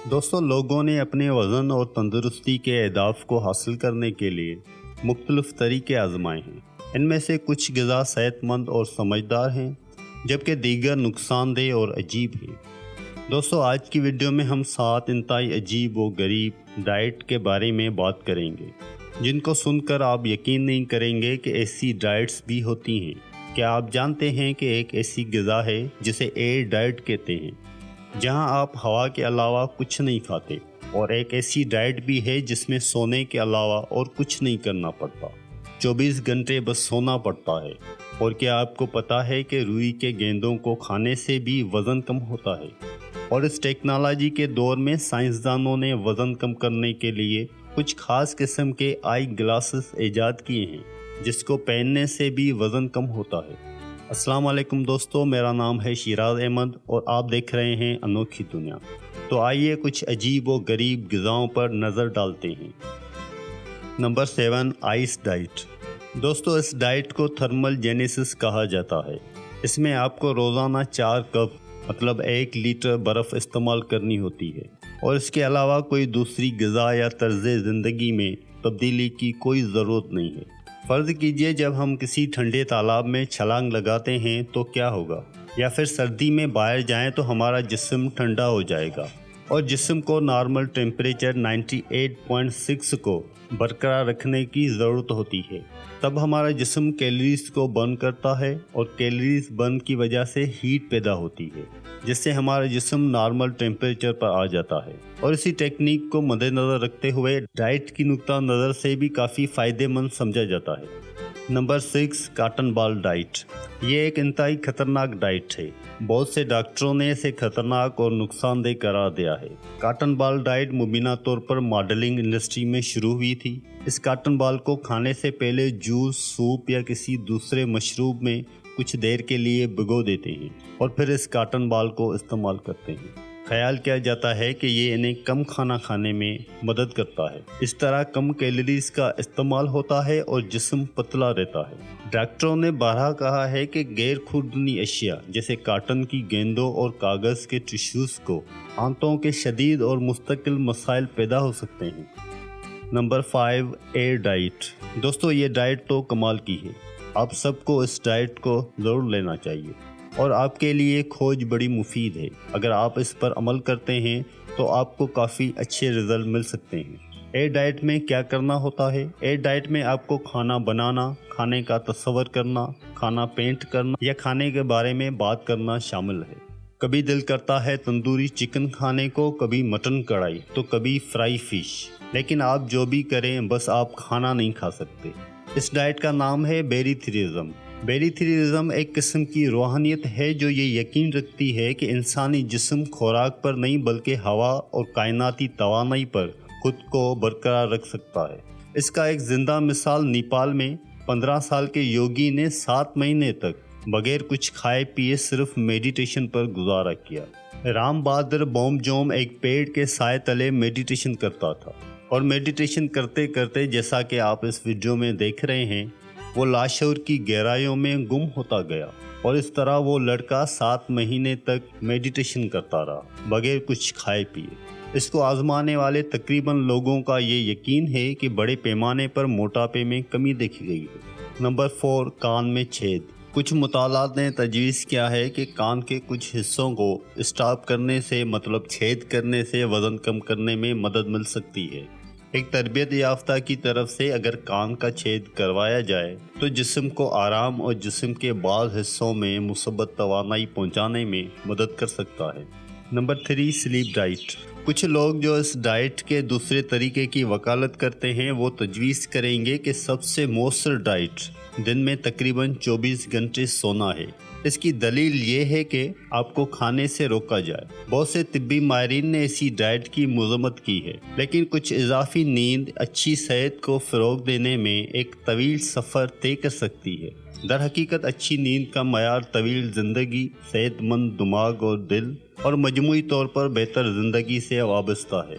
دوستوں، لوگوں نے اپنے وزن اور تندرستی کے اہداف کو حاصل کرنے کے لیے مختلف طریقے آزمائے ہیں۔ ان میں سے کچھ غذا صحت مند اور سمجھدار ہیں، جبکہ دیگر نقصان دہ اور عجیب ہیں۔ دوستوں، آج کی ویڈیو میں ہم 7 انتہائی عجیب و غریب ڈائٹ کے بارے میں بات کریں گے، جن کو سن کر آپ یقین نہیں کریں گے کہ ایسی ڈائٹس بھی ہوتی ہیں۔ کیا آپ جانتے ہیں کہ ایک ایسی غذا ہے جسے ایئر ڈائٹ کہتے ہیں، جہاں آپ ہوا کے علاوہ کچھ نہیں کھاتے، اور ایک ایسی ڈائٹ بھی ہے جس میں سونے کے علاوہ اور کچھ نہیں کرنا پڑتا، 24 گھنٹے بس سونا پڑتا ہے۔ اور کیا آپ کو پتہ ہے کہ روئی کے گیندوں کو کھانے سے بھی وزن کم ہوتا ہے؟ اور اس ٹیکنالوجی کے دور میں سائنسدانوں نے وزن کم کرنے کے لیے کچھ خاص قسم کے آئی گلاسز ایجاد کیے ہیں، جس کو پہننے سے بھی وزن کم ہوتا ہے۔ السلام علیکم دوستو، میرا نام ہے شیراز احمد اور آپ دیکھ رہے ہیں انوکھی دنیا۔ تو آئیے کچھ عجیب و غریب غذاؤں پر نظر ڈالتے ہیں۔ Number 7، ice diet. دوستو، اس ڈائٹ کو تھرمل جینیسس کہا جاتا ہے۔ اس میں آپ کو روزانہ 4 کپ مطلب 1 لیٹر برف استعمال کرنی ہوتی ہے، اور اس کے علاوہ کوئی دوسری غذا یا طرز زندگی میں تبدیلی کی کوئی ضرورت نہیں ہے۔ فرض کیجئے جب ہم کسی ٹھنڈے تالاب میں چھلانگ لگاتے ہیں تو کیا ہوگا؟ یا پھر سردی میں باہر جائیں تو ہمارا جسم ٹھنڈا ہو جائے گا، اور جسم کو نارمل ٹیمپریچر 98.6 کو برقرار رکھنے کی ضرورت ہوتی ہے۔ تب ہمارا جسم کیلوریز کو برن کرتا ہے، اور کیلوریز برن کی وجہ سے ہیٹ پیدا ہوتی ہے، جس سے ہمارا جسم نارمل ٹیمپریچر پر آ جاتا ہے۔ اور اسی ٹیکنیک کو مد نظر رکھتے ہوئے ڈائٹ کی نقطہ نظر سے بھی کافی فائدہ مند سمجھا جاتا ہے۔ Number 6، cotton ball diet. یہ ایک انتہائی خطرناک ڈائٹ ہے۔ بہت سے ڈاکٹروں نے اسے خطرناک اور نقصان دہ قرار دیا ہے۔ کاٹن بال ڈائٹ مبینہ طور پر ماڈلنگ انڈسٹری میں شروع ہوئی تھی۔ اس کاٹن بال کو کھانے سے پہلے جوس، سوپ یا کسی دوسرے مشروب میں کچھ دیر کے لیے بھگو دیتے ہیں، اور پھر اس کاٹن بال کو استعمال کرتے ہیں۔ خیال کیا جاتا ہے کہ یہ انہیں کم کھانا کھانے میں مدد کرتا ہے۔ اس طرح کم کیلوریز کا استعمال ہوتا ہے اور جسم پتلا رہتا ہے۔ ڈاکٹروں نے بارہا کہا ہے کہ غیر خوردنی اشیاء جیسے کاٹن کی گیندوں اور کاغذ کے ٹشوز کو آنتوں کے شدید اور مستقل مسائل پیدا ہو سکتے ہیں۔ Number 5، air diet. دوستو، یہ ڈائٹ تو کمال کی ہے۔ آپ سب کو اس ڈائٹ کو ضرور لینا چاہیے، اور آپ کے لیے کھوج بڑی مفید ہے۔ اگر آپ اس پر عمل کرتے ہیں تو آپ کو کافی اچھے رزلٹ مل سکتے ہیں۔ ایئر ڈائٹ میں کیا کرنا ہوتا ہے؟ ایئر ڈائٹ میں آپ کو کھانا بنانا، کھانے کا تصور کرنا، کھانا پینٹ کرنا یا کھانے کے بارے میں بات کرنا شامل ہے۔ کبھی دل کرتا ہے تندوری چکن کھانے کو، کبھی مٹن کڑھائی، تو کبھی فرائی فش۔ لیکن آپ جو بھی کریں، بس آپ کھانا نہیں کھا سکتے۔ اس ڈائٹ کا نام ہے بیریتھیرزم۔ بیریتھیرزم ایک قسم کی روحانیت ہے جو یہ یقین رکھتی ہے کہ انسانی جسم خوراک پر نہیں بلکہ ہوا اور کائناتی توانائی پر خود کو برقرار رکھ سکتا ہے۔ اس کا ایک زندہ مثال نیپال میں 15 سال کے یوگی نے 7 مہینے تک بغیر کچھ کھائے پیے صرف میڈیٹیشن پر گزارا کیا۔ رام بہادر بومجوم ایک پیڑ کے سائے تلے میڈیٹیشن کرتا تھا، اور میڈیٹیشن کرتے کرتے جیسا کہ آپ اس ویڈیو میں دیکھ رہے ہیں، وہ لاشعور کی گہرائیوں میں گم ہوتا گیا، اور اس طرح وہ لڑکا 7 مہینے تک میڈیٹیشن کرتا رہا بغیر کچھ کھائے پیے۔ اس کو آزمانے والے تقریباً لوگوں کا یہ یقین ہے کہ بڑے پیمانے پر موٹاپے میں کمی دیکھی گئی ہے۔ نمبر 4، کان میں چھید۔ کچھ مطالعات نے تجویز کیا ہے کہ کان کے کچھ حصوں کو اسٹاپ کرنے سے مطلب چھید کرنے سے وزن کم کرنے میں مدد مل سکتی ہے۔ ایک تربیت یافتہ کی طرف سے اگر کان کا چھید کروایا جائے تو جسم کو آرام اور جسم کے بعض حصوں میں مثبت توانائی پہنچانے میں مدد کر سکتا ہے۔ Number 3، slip diet. کچھ لوگ جو اس ڈائٹ کے دوسرے طریقے کی وکالت کرتے ہیں وہ تجویز کریں گے کہ سب سے مؤثر ڈائٹ دن میں تقریباً 24 گھنٹے سونا ہے۔ اس کی دلیل یہ ہے کہ آپ کو کھانے سے روکا جائے۔ بہت سے طبی ماہرین نے اسی ڈائٹ کی مذمت کی ہے، لیکن کچھ اضافی نیند اچھی صحت کو فروغ دینے میں ایک طویل سفر طے کر سکتی ہے۔ در حقیقت اچھی نیند کا معیار طویل زندگی، صحت مند دماغ اور دل، اور مجموعی طور پر بہتر زندگی سے وابستہ ہے۔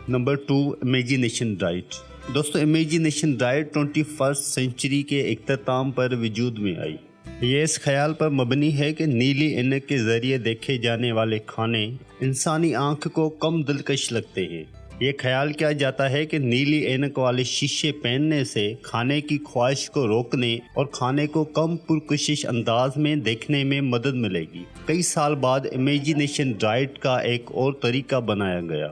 Number 2، imagination diet. دوستو، امیجینیشن ڈائٹ 21 سینچری کے اختتام پر وجود میں آئی۔ یہ اس خیال پر مبنی ہے کہ نیلی اینک کے ذریعے دیکھے جانے والے کھانے انسانی آنکھ کو کم دلکش لگتے ہیں۔ یہ خیال کیا جاتا ہے کہ نیلی اینک والے شیشے پہننے سے کھانے کی خواہش کو روکنے اور کھانے کو کم پرکشش انداز میں دیکھنے میں مدد ملے گی۔ کئی سال بعد امیجینیشن ڈائٹ کا ایک اور طریقہ بنایا گیا۔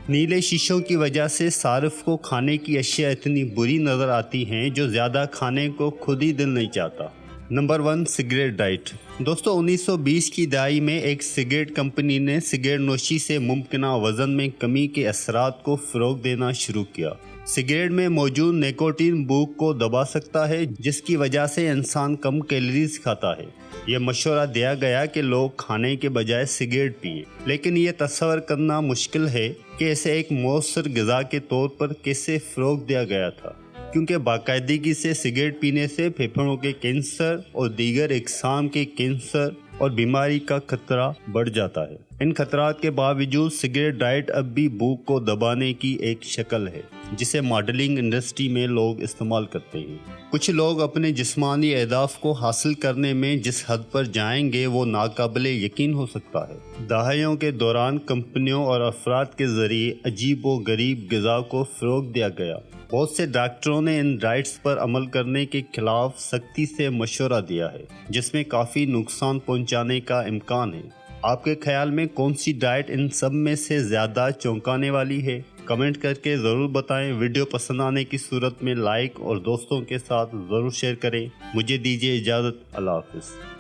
نیلے شیشوں کی وجہ سے صارف کو کھانے کی اشیاء اتنی بری نظر آتی ہیں جو زیادہ کھانے کو خود ہی دل نہیں چاہتا۔ Number 1، cigarette diet. دوستو 1920 کی دہائی میں ایک سگریٹ کمپنی نے سگریٹ نوشی سے ممکنہ وزن میں کمی کے اثرات کو فروغ دینا شروع کیا۔ سگریٹ میں موجود نیکوٹین بھوک کو دبا سکتا ہے، جس کی وجہ سے انسان کم کیلوریز کھاتا ہے۔ یہ مشورہ دیا گیا کہ لوگ کھانے کے بجائے سگریٹ پئیں، لیکن یہ تصور کرنا مشکل ہے کہ اسے ایک مؤثر غذا کے طور پر کیسے فروغ دیا گیا تھا، کیونکہ باقاعدگی سے سگریٹ پینے سے پھیپھڑوں کے کینسر اور دیگر اقسام کے کینسر اور بیماری کا خطرہ بڑھ جاتا ہے۔ ان خطرات کے باوجود سگریٹ ڈائٹ اب بھی بھوک کو دبانے کی ایک شکل ہے جسے ماڈلنگ انڈسٹری میں لوگ استعمال کرتے ہیں۔ کچھ لوگ اپنے جسمانی اہداف کو حاصل کرنے میں جس حد پر جائیں گے وہ ناقابل یقین ہو سکتا ہے۔ دہائیوں کے دوران کمپنیوں اور افراد کے ذریعے عجیب و غریب غذا کو فروغ دیا گیا۔ بہت سے ڈاکٹروں نے ان ڈائٹس پر عمل کرنے کے خلاف سختی سے مشورہ دیا ہے، جس میں کافی نقصان پہنچانے کا امکان ہے۔ آپ کے خیال میں کون سی ڈائٹ ان سب میں سے زیادہ چونکانے والی ہے؟ کمنٹ کر کے ضرور بتائیں۔ ویڈیو پسند آنے کی صورت میں لائک اور دوستوں کے ساتھ ضرور شیئر کریں۔ مجھے دیجیے اجازت۔ اللہ حافظ۔